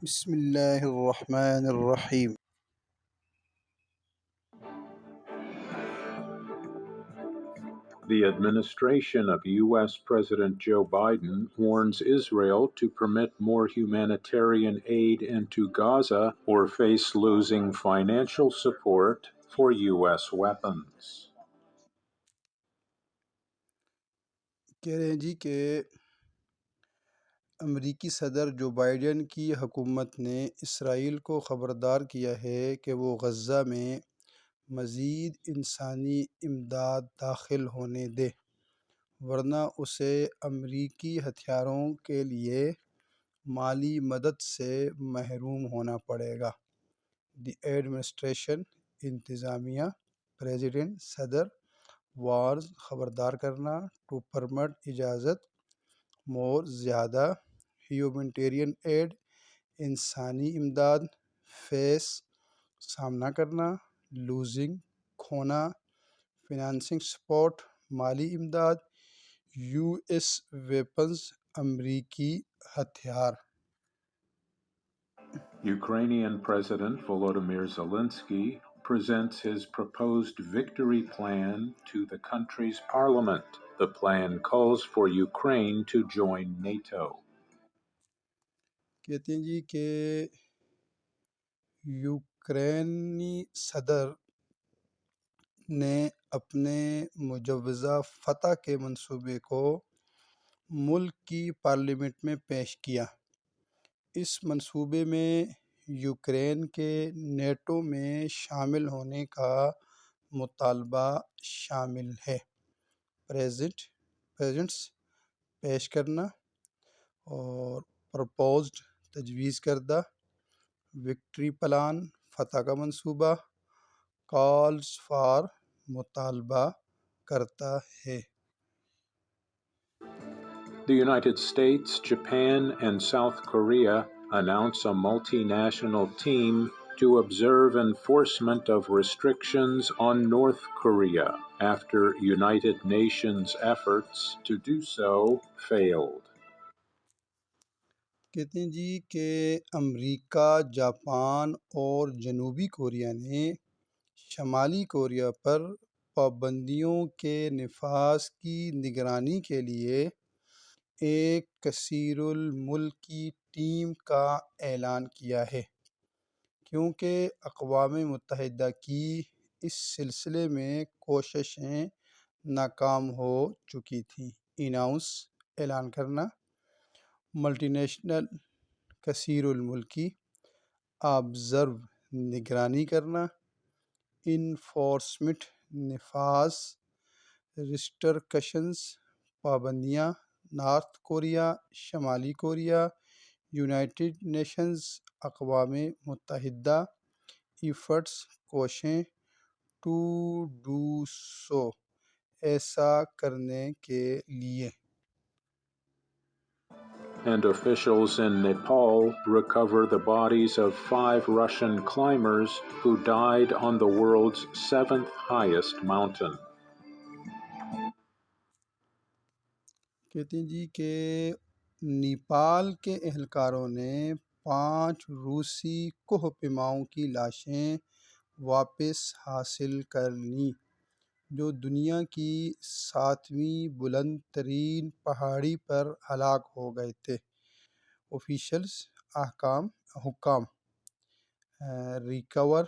بسم اللہ الرحمن الرحیم۔ The administration of U.S. President Joe Biden warns Israel to permit more humanitarian aid into Gaza or face losing financial support for U.S. weapons. کہہ رہے ہیں جی کہ امریکی صدر جو بائیڈن کی حکومت نے اسرائیل کو خبردار کیا ہے کہ وہ غزہ میں مزید انسانی امداد داخل ہونے دے، ورنہ اسے امریکی ہتھیاروں کے لیے مالی مدد سے محروم ہونا پڑے گا۔ دی ایڈمنسٹریشن انتظامیہ پریزیڈنٹ صدر وارز خبردار کرنا ٹو پرمٹ اجازت مور زیادہ ہیومینٹیرین ایڈ انسانی امداد فیس سامنا کرنا لوزنگ کھونا فنانسنگ سپورٹ مالی امداد یو ایس ویپنز امریکی ہتھیار۔ Ukrainian President Volodymyr Zelensky presents his proposed victory plan to the country's parliament. The plan calls for Ukraine to join NATO. کہتے ہیں جی کہ یوکرینی صدر نے اپنے مجوزہ فتح کے منصوبے کو ملک کی پارلیمنٹ میں پیش کیا۔ اس منصوبے میں یوکرین کے نیٹو میں شامل ہونے کا مطالبہ شامل ہے۔ پریزنٹس پیش کرنا اور پرپوزڈ تجویز کردہ وکٹری پلان فتح کا منصوبہ کالز فار مطالبہ کرتا ہے۔ The United States, Japan, and South Korea announce a multinational team to observe enforcement of restrictions on North Korea after United Nations efforts to do so failed. کہتے ہیں جی کہ امریکہ، Japan اور جنوبی کوریا نے شمالی کوریا پر پابندیوں کے نفاذ کی نگرانی کے لیے ایک کثیر الملکی ٹیم کا اعلان کیا ہے، کیونکہ اقوام متحدہ کی اس سلسلے میں کوششیں ناکام ہو چکی تھیں۔ اعلان کرنا ملٹی نیشنل کثیر الملکی آبزرو نگرانی کرنا انفورسمنٹ نفاذ ریسٹرکشنز پابندیاں نارتھ کوریا شمالی کوریا یونائٹڈ نیشنز اقوام متحدہ ایفرٹس کوششیں ٹو ڈو سو ایسا کرنے کے لیے۔ And officials in Nepal recover the bodies of 5 Russian climbers who died on the world's 7th highest mountain. کہتے ہیں جی کہ نیپال کے اہلکاروں نے 5 روسی کوہ پیماؤں کی لاشیں واپس حاصل کر لیں جو دنیا کی 7ویں بلند ترین پہاڑی پر ہلاک ہو گئے تھے۔ آفیشلز حکام ریکور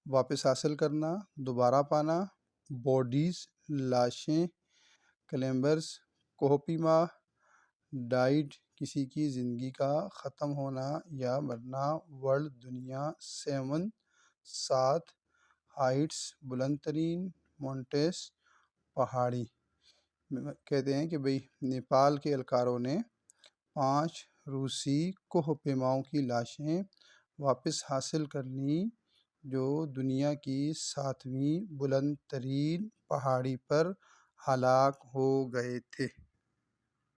واپس حاصل کرنا دوبارہ پانا باڈیز لاشیں کلائمبرز کوہ پیما ڈائیڈ کسی کی زندگی کا ختم ہونا یا مرنا ورلڈ دنیا 7 ہائٹس بلند ترین مونٹیس پہاڑی۔ کہتے ہیں کہ بھئی نیپال کے اہلکاروں نے 5 روسی کوہ پیماؤں کی لاشیں واپس حاصل کر لیں جو دنیا کی 7ویں بلند ترین پہاڑی پر ہلاک ہو گئے تھے۔